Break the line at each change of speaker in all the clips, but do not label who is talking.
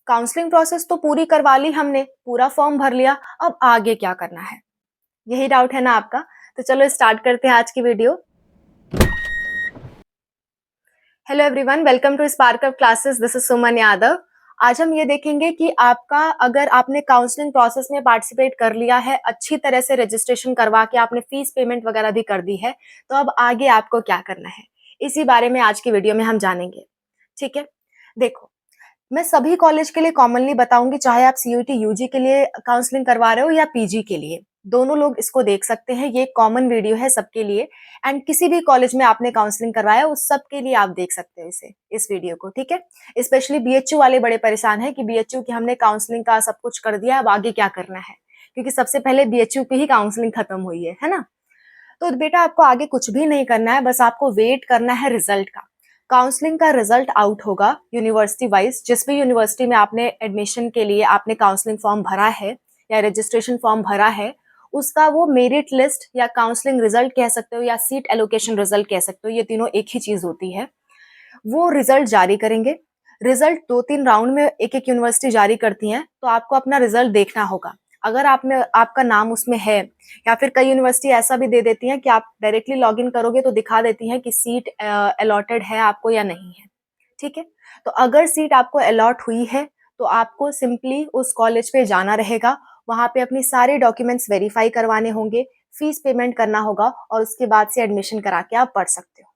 Counselling process तो पूरी करवा ली हमने, पूरा फॉर्म भर लिया, अब आगे क्या करना है? यही डाउट है ना आपका? तो चलो स्टार्ट करते हैं आज की video. Hello everyone, welcome to Spark Up classes. This is Suman Yadav. आज हम ये देखेंगे कि अगर आपने काउंसलिंग प्रोसेस में पार्टिसिपेट कर लिया है, अच्छी तरह से रजिस्ट्रेशन करवा के आपने फीस पेमेंट वगैरह भी कर दी है, तो अब आगे आपको क्या करना है, इसी बारे में आज की वीडियो में हम जानेंगे। ठीक है, देखो, मैं सभी कॉलेज के लिए कॉमनली बताऊंगी, चाहे आप सीयूटी यूजी के लिए काउंसलिंग करवा रहे हो या पीजी के लिए, दोनों लोग इसको देख सकते हैं। ये कॉमन वीडियो है सबके लिए, एंड किसी भी कॉलेज में आपने काउंसलिंग करवाया उस सब के लिए आप देख सकते हैं इस वीडियो को। ठीक है, स्पेशली बीएचयू वाले बड़े परेशान हैं कि बीएचयू की हमने काउंसलिंग का सब कुछ कर दिया, अब आगे क्या करना है, क्योंकि सबसे पहले बीएचयू की ही काउंसलिंग खत्म हुई है ना। तो बेटा आपको आगे कुछ भी नहीं करना है, बस आपको वेट करना है रिजल्ट का। काउंसलिंग का रिजल्ट आउट होगा यूनिवर्सिटी वाइज, जिस भी यूनिवर्सिटी में आपने एडमिशन के लिए आपने काउंसलिंग फॉर्म भरा है या रजिस्ट्रेशन फॉर्म भरा है, उसका वो मेरिट लिस्ट या काउंसलिंग रिजल्ट कह सकते हो या सीट एलोकेशन रिजल्ट कह सकते हो, ये तीनों एक ही चीज होती है। वो रिजल्ट जारी करेंगे। रिजल्ट 2-3 राउंड में एक एक यूनिवर्सिटी जारी करती हैं, तो आपको अपना रिजल्ट देखना होगा। अगर आपका नाम उसमें है, या फिर कई यूनिवर्सिटी ऐसा भी दे देती हैं कि आप डायरेक्टली लॉग इन करोगे तो दिखा देती हैं कि सीट अलॉटेड है आपको या नहीं है। ठीक है, तो अगर सीट आपको अलॉट हुई है तो आपको सिंपली उस कॉलेज पे जाना रहेगा, वहां पे अपनी सारे डॉक्यूमेंट्स वेरीफाई करवाने होंगे, फीस पेमेंट करना होगा, और उसके बाद से एडमिशन करा के आप पढ़ सकते हो।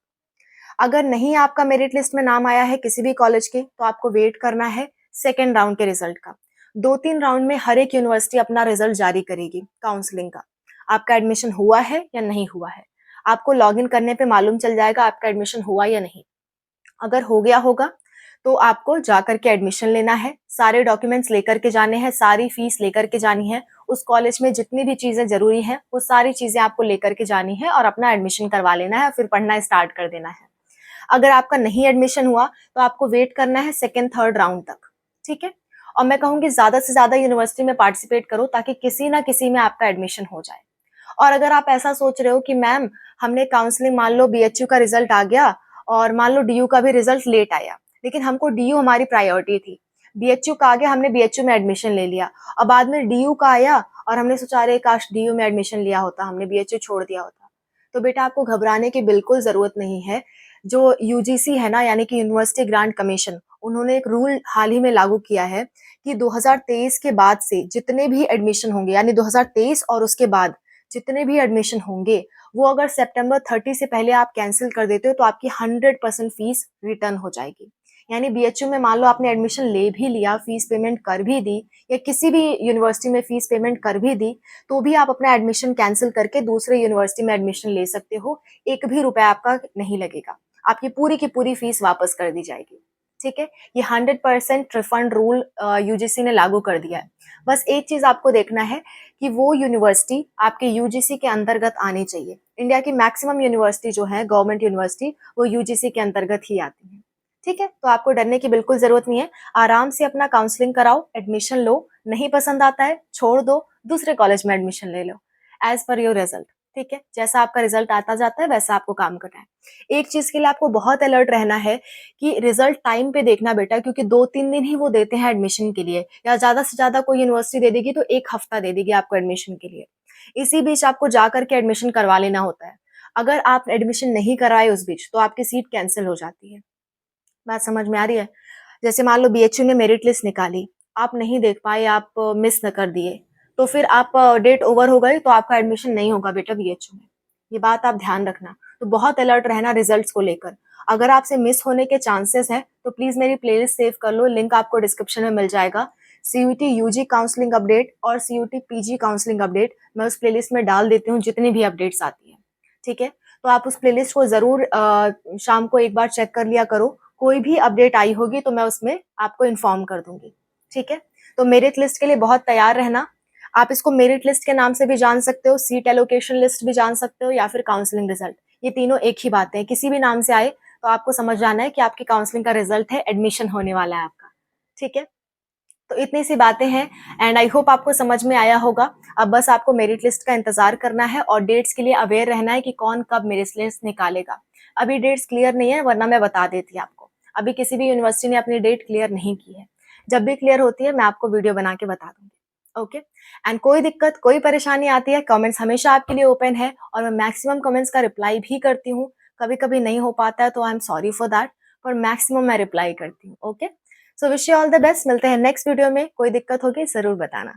अगर नहीं आपका मेरिट लिस्ट में नाम आया है किसी भी कॉलेज के, तो आपको वेट करना है सेकेंड राउंड के रिजल्ट का। 2-3 राउंड में हर एक यूनिवर्सिटी अपना रिजल्ट जारी करेगी काउंसलिंग का, आपका एडमिशन हुआ है या नहीं हुआ है। आपको लॉग इन करने पे मालूम चल जाएगा आपका एडमिशन हुआ या नहीं। अगर हो गया होगा तो आपको जाकर के एडमिशन लेना है, सारे डॉक्यूमेंट्स लेकर के जाने हैं, सारी फीस लेकर के जानी है, उस कॉलेज में जितनी भी चीजें जरूरी हैं वो सारी चीजें आपको लेकर के जानी है और अपना एडमिशन करवा लेना है, फिर पढ़ना स्टार्ट कर देना है। अगर आपका नहीं एडमिशन हुआ तो आपको वेट करना है सेकेंड थर्ड राउंड तक। ठीक है, और मैं कहूंगी ज्यादा से ज्यादा यूनिवर्सिटी में पार्टिसिपेट करो ताकि किसी ना किसी में आपका एडमिशन हो जाए। और अगर आप ऐसा सोच रहे हो कि मैम हमने काउंसलिंग, मान लो बीएचयू का रिजल्ट आ गया और मान लो डीयू का भी रिजल्ट लेट आया, लेकिन हमको डीयू हमारी प्रायोरिटी थी, बीएचयू का आ गया, हमने बीएचयू में एडमिशन ले लिया, और बाद में डीयू का आया और हमने सोचा अरे काश डीयू में एडमिशन लिया होता, हमने बीएचयू छोड़ दिया होता, तो बेटा आपको घबराने की बिल्कुल जरूरत नहीं है। जो यूजीसी है ना, यानी कि यूनिवर्सिटी ग्रांट कमीशन, उन्होंने एक रूल हाल ही में लागू किया है कि 2023 के बाद से जितने भी एडमिशन होंगे, यानी 2023 और उसके बाद जितने भी एडमिशन होंगे, वो अगर सितंबर 30 से पहले आप कैंसिल कर देते हो तो आपकी 100% फीस रिटर्न हो जाएगी। यानी बीएचयू में मान लो आपने एडमिशन ले भी लिया, फीस पेमेंट कर भी दी, या किसी भी यूनिवर्सिटी में फीस पेमेंट कर भी दी, तो भी आप अपना एडमिशन कैंसिल करके दूसरे यूनिवर्सिटी में एडमिशन ले सकते हो। एक भी रुपया आपका नहीं लगेगा, आपकी पूरी की पूरी फीस वापस कर दी जाएगी। ठीक है, ये 100% रिफंड रूल यूजीसी ने लागू कर दिया है। बस एक चीज आपको देखना है कि वो यूनिवर्सिटी आपके यूजीसी के अंतर्गत आनी चाहिए। इंडिया की मैक्सिमम यूनिवर्सिटी जो है गवर्नमेंट यूनिवर्सिटी, वो यूजीसी के अंतर्गत ही आती है। ठीक है, तो आपको डरने की बिल्कुल जरूरत नहीं है, आराम से अपना काउंसलिंग कराओ, एडमिशन लो, नहीं पसंद आता है छोड़ दो, दूसरे कॉलेज में एडमिशन ले लो, एज पर योर रिजल्ट। ठीक है, जैसा आपका रिजल्ट आता जाता है वैसा आपको काम करना है। एक चीज के लिए आपको बहुत अलर्ट रहना है कि रिजल्ट टाइम पे देखना बेटा, क्योंकि 2-3 दिन ही वो देते हैं एडमिशन के लिए, या ज्यादा से ज्यादा कोई यूनिवर्सिटी दे देगी तो 1 हफ्ता दे देगी आपको एडमिशन के लिए। इसी बीच आपको जाकर के एडमिशन करवा लेना होता है। अगर आप एडमिशन नहीं कराए उस बीच तो आपकी सीट कैंसिल हो जाती है। बात समझ में आ रही है? जैसे मान लो बीएचयू ने मेरिट लिस्ट निकाली, आप नहीं देख पाए, आप मिस न कर दिए, तो फिर आप डेट ओवर हो गई तो आपका एडमिशन नहीं होगा बेटा बीएचयू में। ये बात आप ध्यान रखना, तो बहुत अलर्ट रहना रिजल्ट्स को लेकर। अगर आपसे मिस होने के चांसेस हैं तो प्लीज मेरी प्लेलिस्ट सेव कर लो, लिंक आपको डिस्क्रिप्शन में मिल जाएगा। सीयूटी यूजी काउंसलिंग अपडेट और सीयूटी पीजी काउंसलिंग अपडेट मैं उस प्लेलिस्ट में डाल देती हूँ, जितनी भी अपडेट्स आती है। ठीक है, तो आप उस प्लेलिस्ट को जरूर शाम को एक बार चेक कर लिया करो, कोई भी अपडेट आई होगी तो मैं उसमें आपको इन्फॉर्म कर दूंगी। ठीक है, तो मेरिट लिस्ट के लिए बहुत तैयार रहना। आप इसको मेरिट लिस्ट के नाम से भी जान सकते हो, सीट एलोकेशन लिस्ट भी जान सकते हो, या फिर काउंसलिंग रिजल्ट, ये तीनों एक ही बात है। किसी भी नाम से आए तो आपको समझ जाना है कि आपकी काउंसलिंग का रिजल्ट है, एडमिशन होने वाला है आपका। ठीक है, तो इतनी सी बातें हैं, एंड आई होप आपको समझ में आया होगा। अब बस आपको मेरिट लिस्ट का इंतजार करना है और डेट्स के लिए अवेयर रहना है कि कौन कब मेरिट लिस्ट निकालेगा। अभी डेट्स क्लियर नहीं है, वरना मैं बता देती आपको। अभी किसी भी यूनिवर्सिटी ने अपनी डेट क्लियर नहीं की है, जब भी क्लियर होती है मैं आपको वीडियो बना के बता दूँगी। ओके? एंड कोई दिक्कत, कोई परेशानी आती है, कमेंट्स हमेशा आपके लिए ओपन है और मैं मैक्सिमम कमेंट्स का रिप्लाई भी करती हूँ। कभी-कभी नहीं हो पाता है तो I am sorry for that, पर मैक्सिमम मैं रिप्लाई करती हूँ। Okay? So wish you all the best, मिलते हैं नेक्स्ट वीडियो में। कोई दिक्कत होगी ज़रूर बताना।